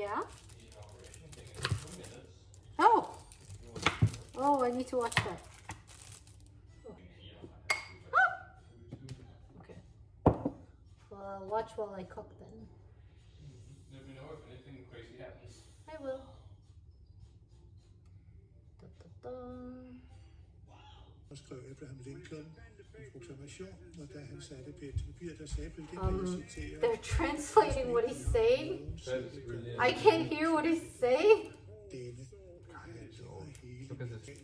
Yeah? Oh! Oh, I need to watch that. Oh. Okay. Well, I'll watch while I cook then. Let me know if anything crazy happens. I will. Da, da, da. Og skrev Abraham Lincoln en proklamation, og da han satte pænt til papir, der sagde Bill Gates, jeg citerer, They're translating what he's saying. That is brilliant. I can't hear what he's saying. denne hele Look at this.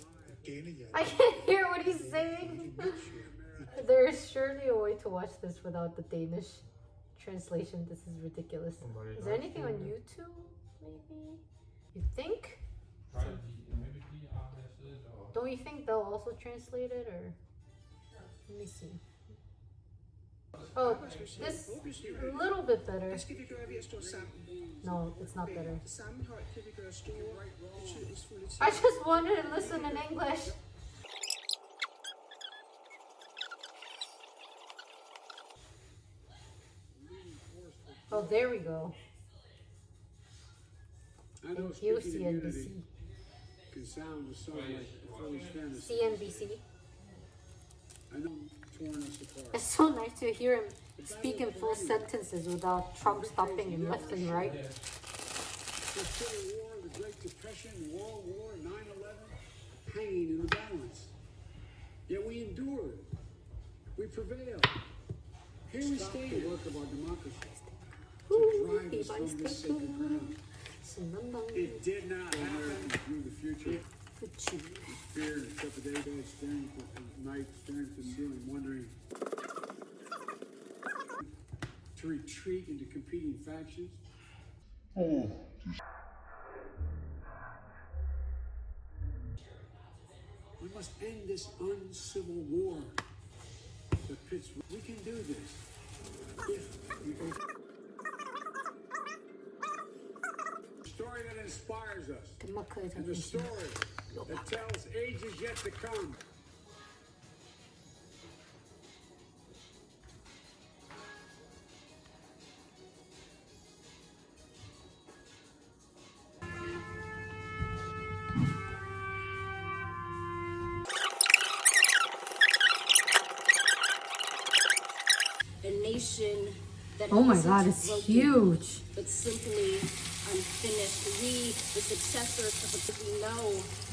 denne I can't hear what he's saying. There is surely a way to watch this without the Danish translation. This is ridiculous. Is there anything on YouTube? Maybe? You think? Don't you think they'll also translate it, or? Let me see. Oh, this a little bit better. Hvad skal vi gøre ved at stå sammen? No, it's not better. Sammenhold kan vi gøre store, betydningsfulde ting. I just wanted to listen in English. Oh, there we go. I know Thank you, speaking immunity CNBC. can sound so like a foolish fantasy. CNBC. I know torn us apart. It's so nice to hear him speak in full sentences without Trump stopping him left and right. The Civil War, the Great Depression, World War, 9/11, hanging in the balance. Yet we endured. We prevailed. Here we stay the work of our democracy to drive us from this sacred ground. It did not happen through the future. Fear and trepidation, staring at night, staring at the ceiling, wondering to retreat into competing factions. We must end this uncivil war that pits. We can do this if we open. The story that inspires us, and the story that tells ages yet to come. A nation that Oh my isn't God, it's broken, huge. but simply unfinished. We, the successors of the we know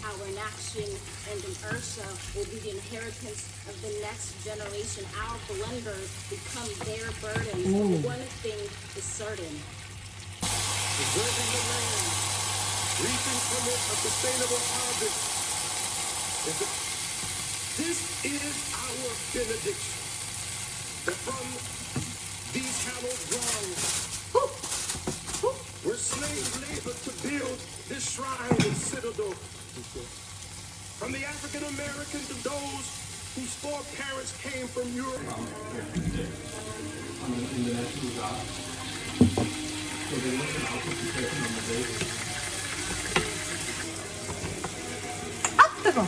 our inaction and inertia will be the inheritance of the next generation. Our blunders become their burdens. One thing is certain. Preserving the land, reaping from it a sustainable harvest. This is our benediction. That from these hallowed grounds, where slaves labored to build this shrine and citadel. From the African Americans to those whose foreparents came from Europe. 뜨거.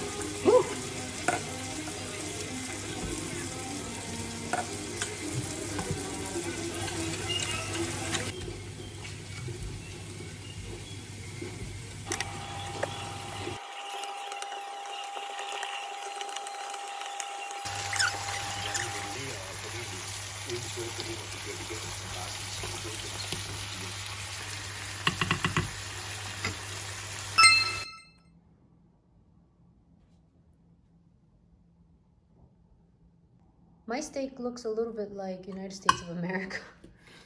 My steak looks a little bit like United States of America.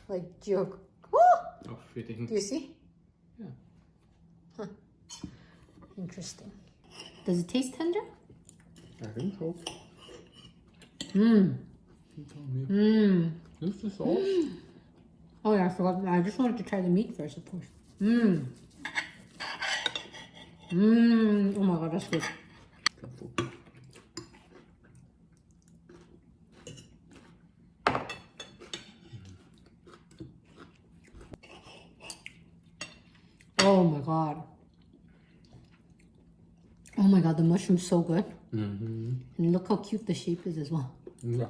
Like joke. Oh, fitting. Do you see? Yeah. Huh. Interesting. Does it taste tender? I think so. Mmm. You tell me. Mmm. This is the sauce. Oh yeah, I forgot. I just wanted to try the meat first, of course. Mmm. Mmm. Oh my God, that's good. Careful. Oh my God. Oh my God, the mushroom's so good. Mm-hmm. And look how cute the shape is as well. Yeah.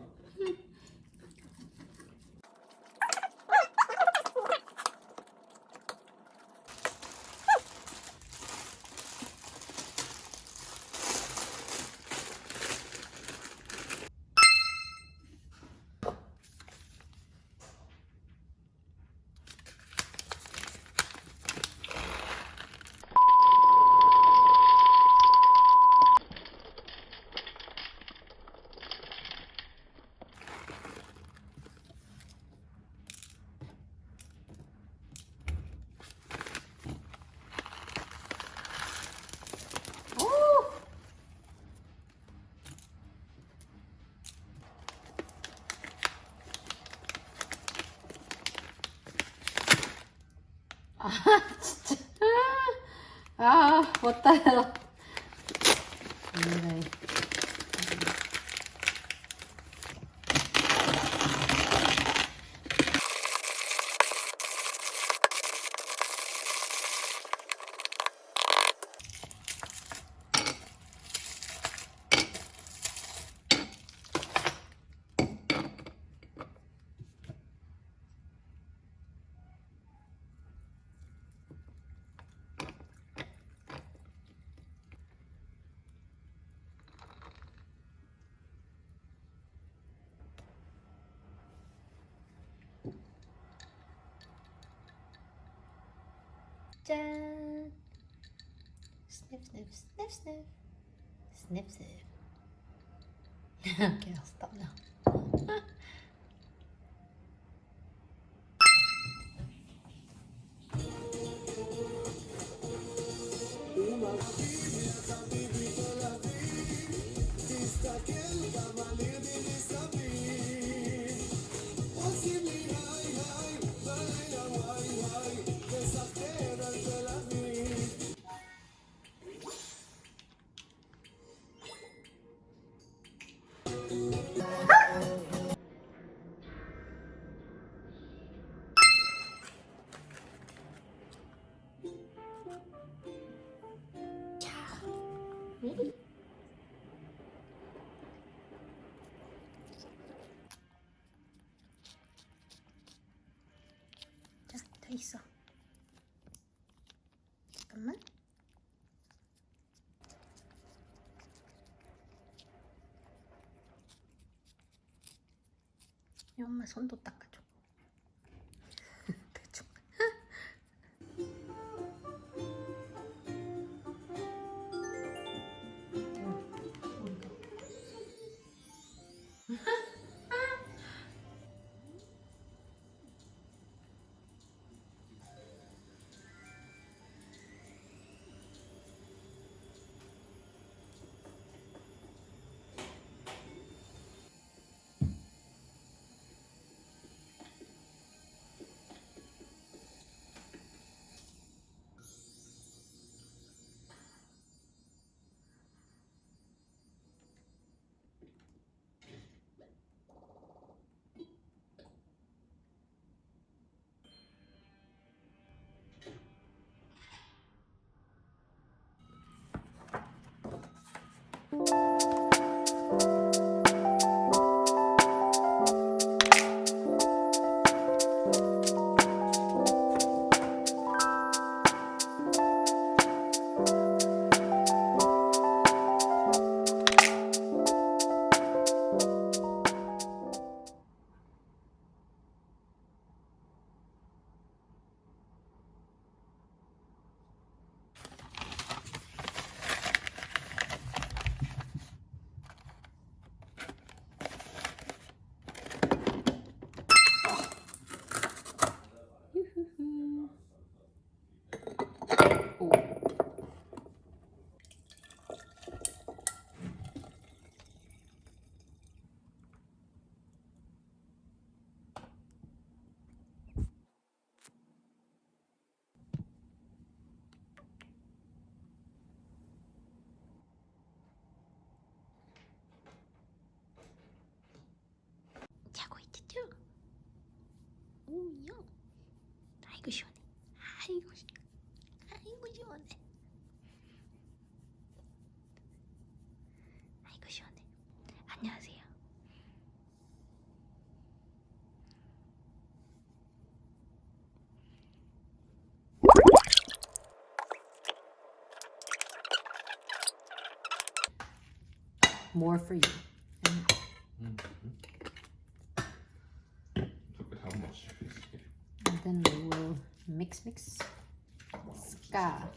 진짜. what the hell. Anyway. 짠. Sniff, sniff, sniff, sniff. Sniff, sniff. Okay, I'll stop now. Ready? 자, 더 있어. 잠깐만. 이 엄마 손도 닦아줘. 대충. 자고 있죠? 오야. 아이고 시원해. 아이고 시원해. 아이고 시원해. 안녕하세요. More for you. Look at how much is here. And then we will mix. Ska.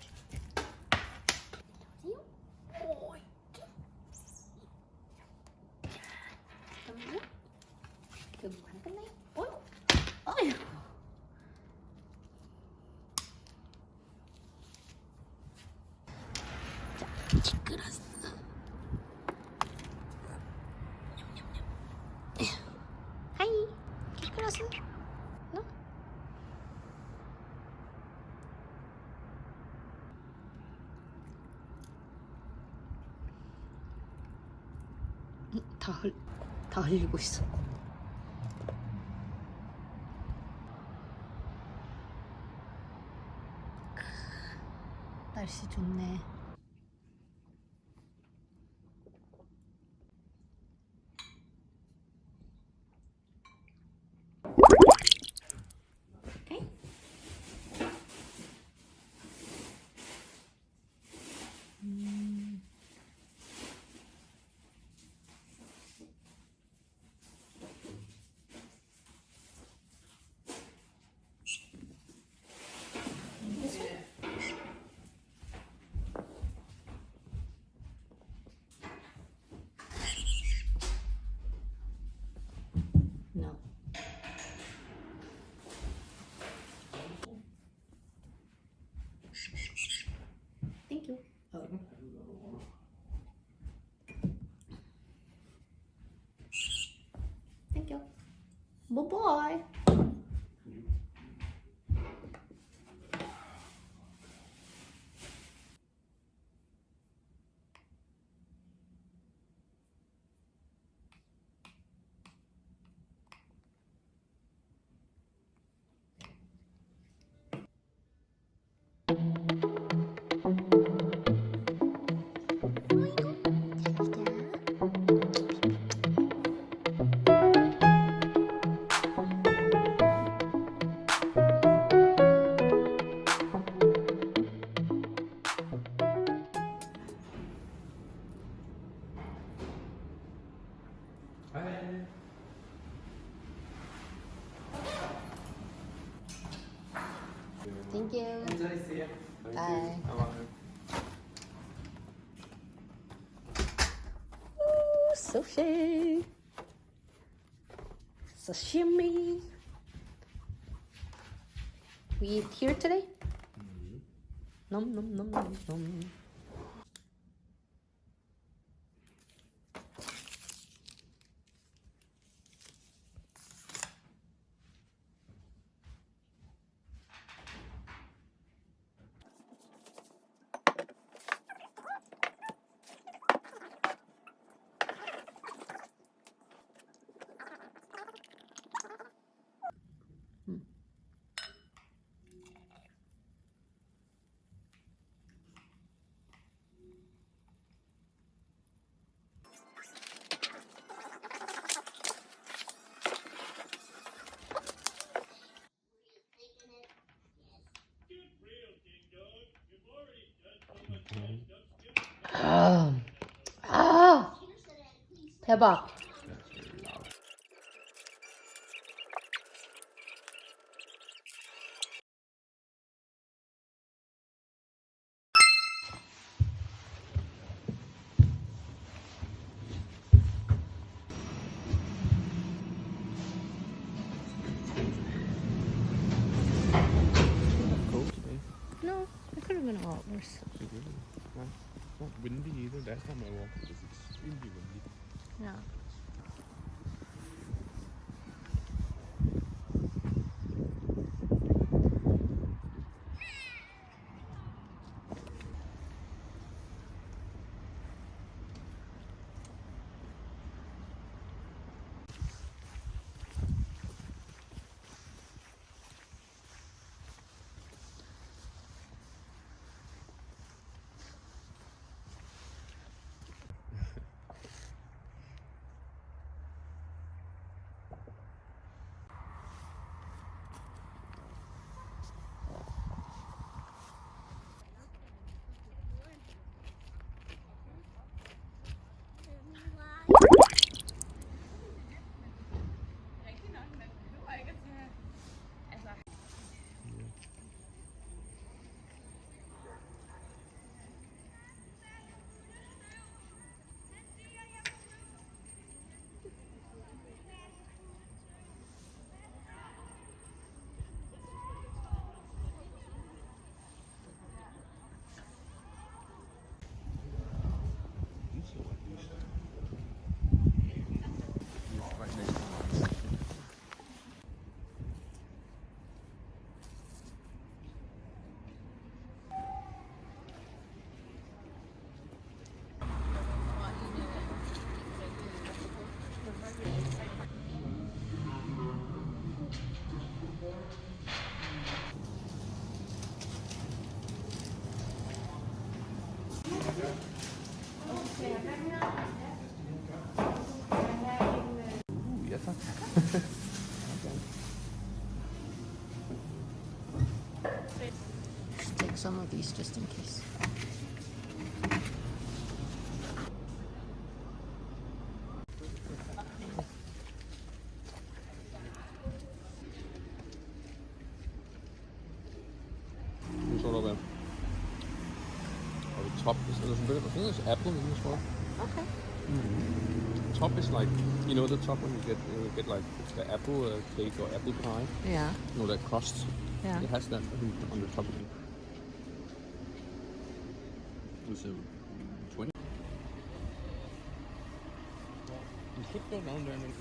하이, 미끄러서? 너? 다 흘리고 있어. 날씨 좋네. No. Thank you. Oh. Thank you. Bye-bye. Thank you. Bye. Ooh, sushi. Sashimi. We eat here today? Nom nom nom nom nom. 대박. Cold today. No, it could have been a lot worse. It really not windy either. Last time I walked, it was extremely windy. Yeah. Ja, tak. Take some of these just in case. Nu står der hvad? Og the top is I think there's apple in this one. Okay. Top is like, you know the top when you get like the apple cake or apple pie. Yeah. You know that crust. Yeah. It has that on the top of it. It's 20. You should go down there and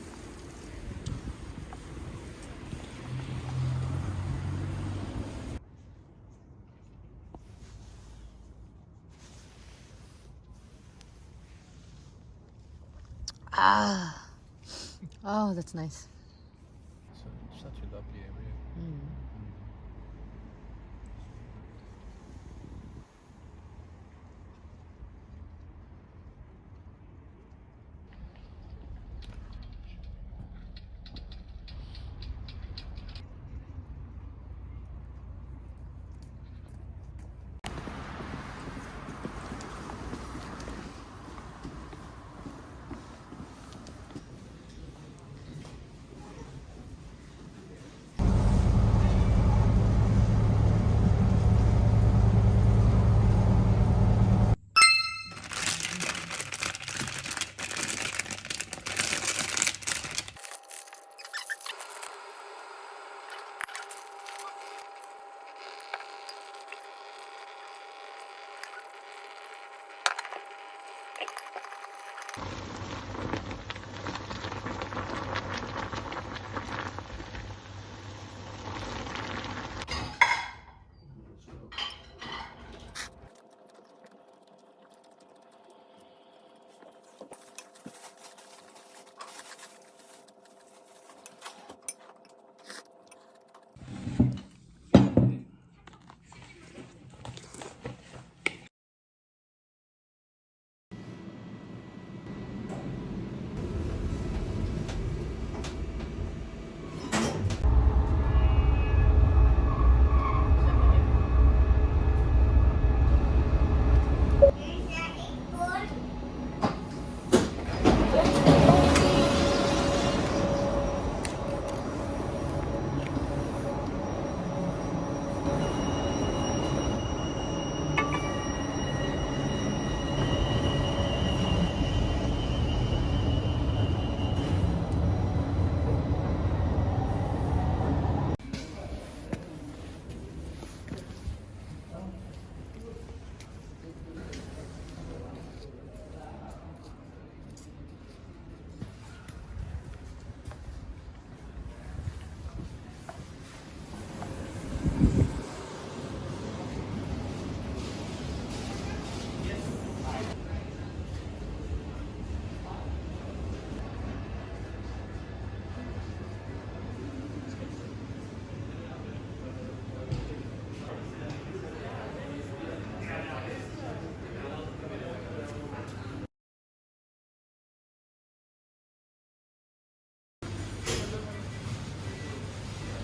Ah. Oh, that's nice. it's such a lovely area.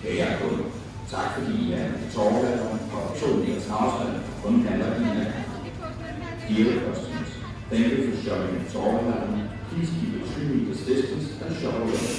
Kære kunder, tak fordi I er tårværker og 2 meters afstand kun handler Kina. Dear customers, thank you for shopping at Torvalderen. Please keep a 2 meters distance and shop alone.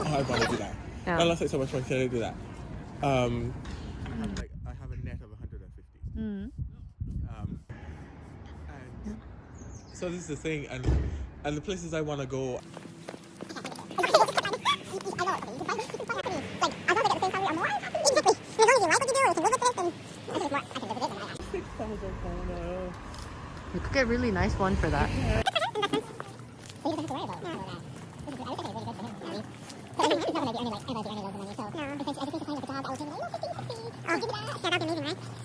I want to do that. Yeah. Unless like so much fun, can I do that? I have a net of 150. So this is the thing, and the places I want to go. You could get really nice one for that. Yeah, that'd be amazing, right?